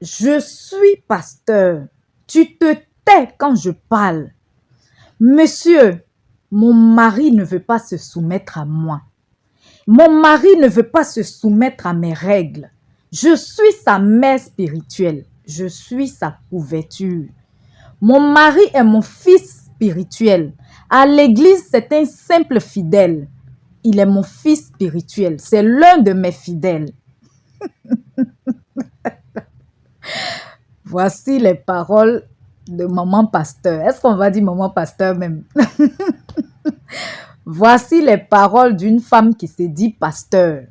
Je suis pasteur. Tu te tais quand je parle. Monsieur, mon mari ne veut pas se soumettre à moi. Mon mari ne veut pas se soumettre à mes règles. Je suis sa mère spirituelle. Je suis sa couverture. Mon mari est mon fils spirituel. À l'église, c'est un simple fidèle. Il est mon fils spirituel. C'est l'un de mes fidèles. Voici les paroles de maman pasteur. Est-ce qu'on va dire maman pasteur même? Voici les paroles d'une femme qui se dit pasteur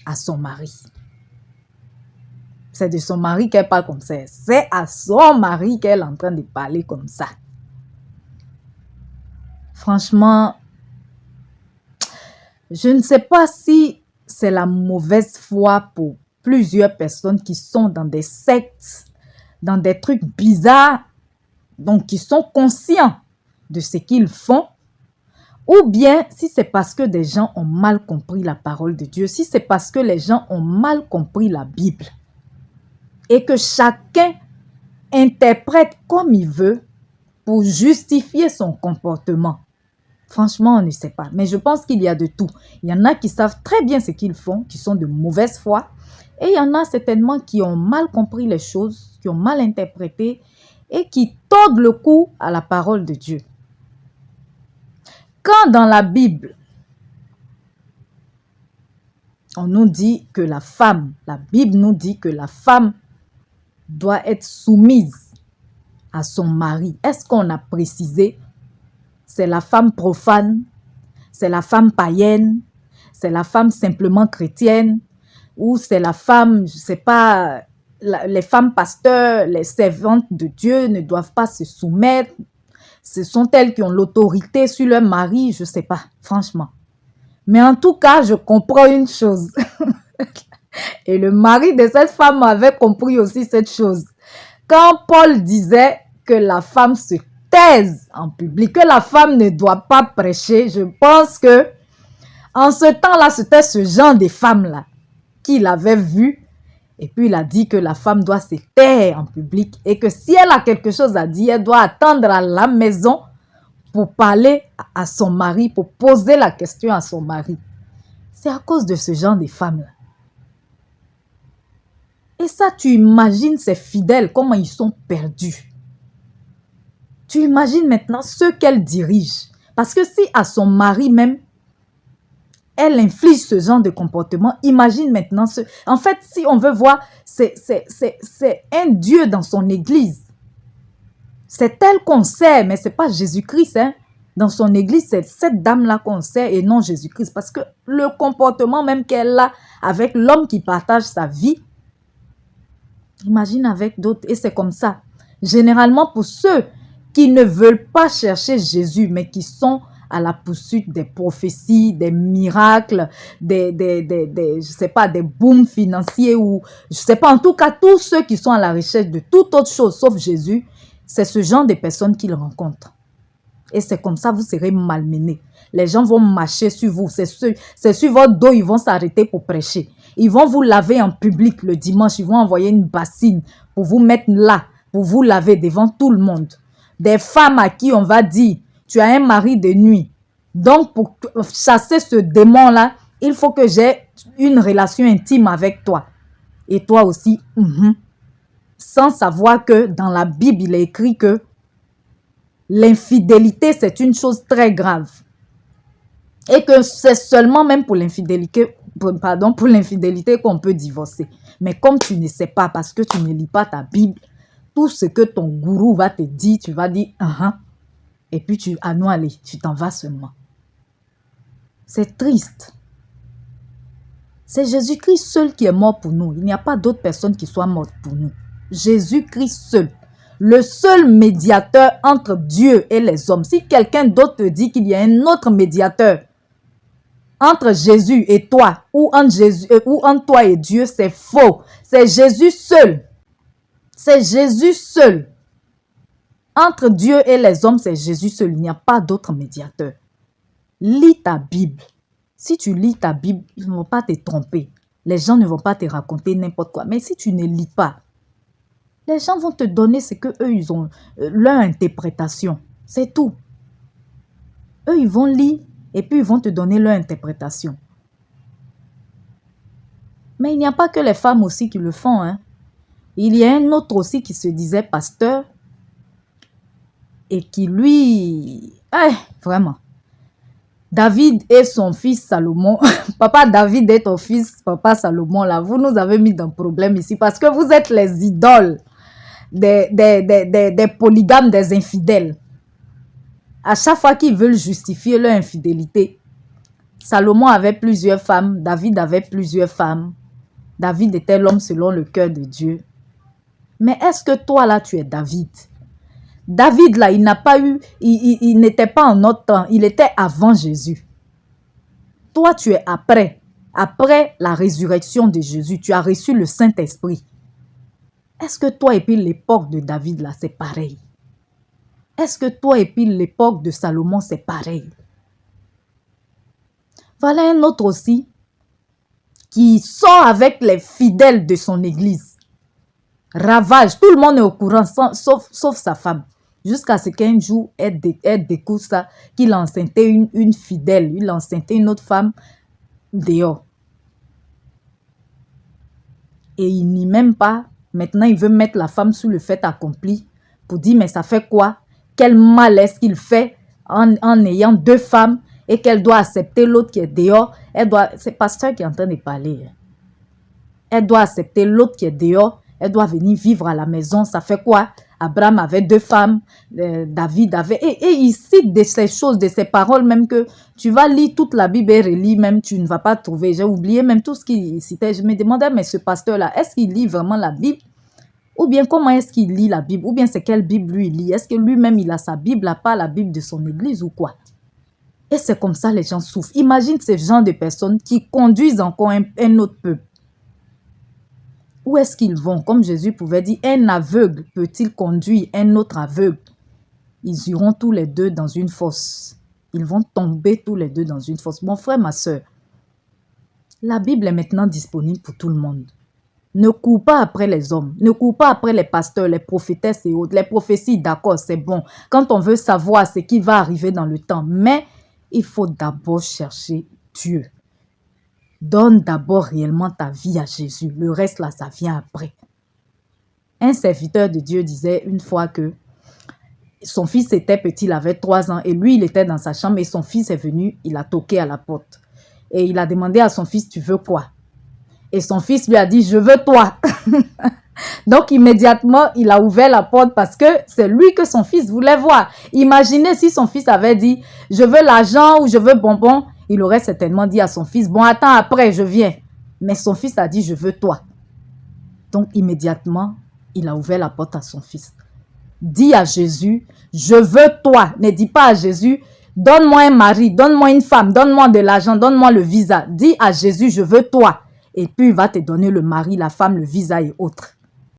à son mari. C'est de son mari qu'elle parle comme ça. C'est à son mari qu'elle est en train de parler comme ça. Franchement, je ne sais pas si c'est la mauvaise foi pour plusieurs personnes qui sont dans des sectes, dans des trucs bizarres, donc qui sont conscients de ce qu'ils font, ou bien si c'est parce que des gens ont mal compris la parole de Dieu, si c'est parce que les gens ont mal compris la Bible et que chacun interprète comme il veut pour justifier son comportement. Franchement, on ne sait pas. Mais je pense qu'il y a de tout. Il y en a qui savent très bien ce qu'ils font, qui sont de mauvaise foi. Et il y en a certainement qui ont mal compris les choses, qui ont mal interprété et qui tordent le cou à la parole de Dieu. Quand dans la Bible, on nous dit que la Bible nous dit que la femme doit être soumise à son mari. Est-ce qu'on a précisé? C'est la femme profane, c'est la femme païenne, c'est la femme simplement chrétienne, ou c'est la femme, je ne sais pas, les femmes pasteurs, les servantes de Dieu ne doivent pas se soumettre. Ce sont elles qui ont l'autorité sur leur mari, je ne sais pas, franchement. Mais en tout cas, je comprends une chose. Et le mari de cette femme avait compris aussi cette chose. Quand Paul disait que la femme se taise en public, que la femme ne doit pas prêcher, je pense que en ce temps-là, c'était ce genre de femme-là qu'il avait vu. Et puis il a dit que la femme doit se taire en public et que si elle a quelque chose à dire, elle doit attendre à la maison pour parler à son mari, pour poser la question à son mari. C'est à cause de ce genre de femme-là. Et ça, tu imagines ces fidèles, comment ils sont perdus. Tu imagines maintenant ceux qu'elle dirige. Parce que si à son mari même, elle inflige ce genre de comportement, imagine maintenant ce... En fait, si on veut voir, c'est un Dieu dans son église. C'est elle qu'on sert, mais ce n'est pas Jésus-Christ. Hein? Dans son église, c'est cette dame-là qu'on sert et non Jésus-Christ. Parce que le comportement même qu'elle a avec l'homme qui partage sa vie, imagine avec d'autres. Et c'est comme ça. Généralement, pour ceux qui ne veulent pas chercher Jésus, mais qui sont à la poursuite des prophéties, des miracles, je sais pas, des booms financiers ou, je sais pas, en tout cas, tous ceux qui sont à la recherche de toute autre chose sauf Jésus, c'est ce genre de personnes qu'ils rencontrent. Et c'est comme ça, vous serez malmenés. Les gens vont marcher sur vous. C'est sur votre dos, ils vont s'arrêter pour prêcher. Ils vont vous laver en public le dimanche. Ils vont envoyer une bassine pour vous mettre là, pour vous laver devant tout le monde. Des femmes à qui on va dire, tu as un mari de nuit. Donc, pour chasser ce démon-là, il faut que j'ai une relation intime avec toi. Et toi aussi. Sans savoir que dans la Bible, il est écrit que l'infidélité, c'est une chose très grave. Et que c'est seulement même pour l'infidélité qu'on peut divorcer. Mais comme tu ne sais pas, parce que tu ne lis pas ta Bible, tout ce que ton gourou va te dire, tu vas dire et puis tu t'en vas seulement. C'est triste. C'est Jésus-Christ seul qui est mort pour nous. Il n'y a pas d'autres personnes qui soient mortes pour nous. Jésus-Christ seul. Le seul médiateur entre Dieu et les hommes. Si quelqu'un d'autre te dit qu'il y a un autre médiateur entre Jésus et toi, ou entre toi et Dieu, c'est faux. C'est Jésus seul. C'est Jésus seul. Entre Dieu et les hommes, c'est Jésus seul. Il n'y a pas d'autre médiateur. Lis ta Bible. Si tu lis ta Bible, ils ne vont pas te tromper. Les gens ne vont pas te raconter n'importe quoi. Mais si tu ne lis pas, Les gens vont te donner ce que eux ils ont, leur interprétation. C'est tout. Eux, ils vont lire et puis ils vont te donner leur interprétation. Mais il n'y a pas que les femmes aussi qui le font. Hein. Il y a un autre aussi qui se disait pasteur et qui lui... vraiment. David et son fils Salomon. Papa David et ton fils, papa Salomon, là, vous nous avez mis dans le problème ici parce que vous êtes les idoles des polygames, des infidèles. À chaque fois qu'ils veulent justifier leur infidélité, Salomon avait plusieurs femmes, David avait plusieurs femmes. David était l'homme selon le cœur de Dieu. Mais est-ce que toi, là, tu es David? David, là, il n'a pas eu, il n'était pas en notre temps, il était avant Jésus. Toi, tu es après la résurrection de Jésus, tu as reçu le Saint-Esprit. Est-ce que toi et puis l'époque de David, là, c'est pareil? Est-ce que toi et puis l'époque de Salomon, c'est pareil? Voilà un autre aussi qui sort avec les fidèles de son église. Ravage, tout le monde est au courant, sauf sa femme. Jusqu'à ce qu'un jour, elle découvre ça, qu'il a enceinté une fidèle, il a enceinté une autre femme dehors. Et il n'y même pas, maintenant il veut mettre la femme sous le fait accompli pour dire, mais ça fait quoi? Quel mal est-ce qu'il fait en ayant deux femmes et qu'elle doit accepter l'autre qui est dehors? C'est pasteur qui est en train de parler. Elle doit accepter l'autre qui est dehors. Elle doit venir vivre à la maison. Ça fait quoi? Abraham avait deux femmes. David avait... Et il cite de ces choses, de ces paroles même que tu vas lire toute la Bible et relire même, tu ne vas pas trouver. J'ai oublié même tout ce qu'il citait. Je me demandais, mais ce pasteur-là, est-ce qu'il lit vraiment la Bible? Ou bien comment est-ce qu'il lit la Bible? Ou bien c'est quelle Bible lui lit? Est-ce que lui-même il a sa Bible, à part la Bible de son église ou quoi? Et c'est comme ça les gens souffrent. Imagine ces gens de personnes qui conduisent encore un autre peuple. Où est-ce qu'ils vont? Comme Jésus pouvait dire, un aveugle peut-il conduire un autre aveugle? Ils iront tous les deux dans une fosse. Ils vont tomber tous les deux dans une fosse. Mon frère, ma soeur, la Bible est maintenant disponible pour tout le monde. Ne cours pas après les hommes. Ne cours pas après les pasteurs, les prophétesses et autres. Les prophéties, d'accord, c'est bon. Quand on veut savoir ce qui va arriver dans le temps. Mais il faut d'abord chercher Dieu. Donne d'abord réellement ta vie à Jésus. Le reste, là, ça vient après. Un serviteur de Dieu disait une fois que son fils était petit, il avait 3 ans, et lui, il était dans sa chambre, et son fils est venu, il a toqué à la porte. Et il a demandé à son fils, tu veux quoi? Et son fils lui a dit, je veux toi. Donc, immédiatement, il a ouvert la porte parce que c'est lui que son fils voulait voir. Imaginez si son fils avait dit, je veux l'argent ou je veux bonbon. Il aurait certainement dit à son fils, bon, attends, après, je viens. Mais son fils a dit, je veux toi. Donc, immédiatement, il a ouvert la porte à son fils. Dis à Jésus, je veux toi. Ne dis pas à Jésus, donne-moi un mari, donne-moi une femme, donne-moi de l'argent, donne-moi le visa. Dis à Jésus, je veux toi. Et puis, il va te donner le mari, la femme, le visa et autres.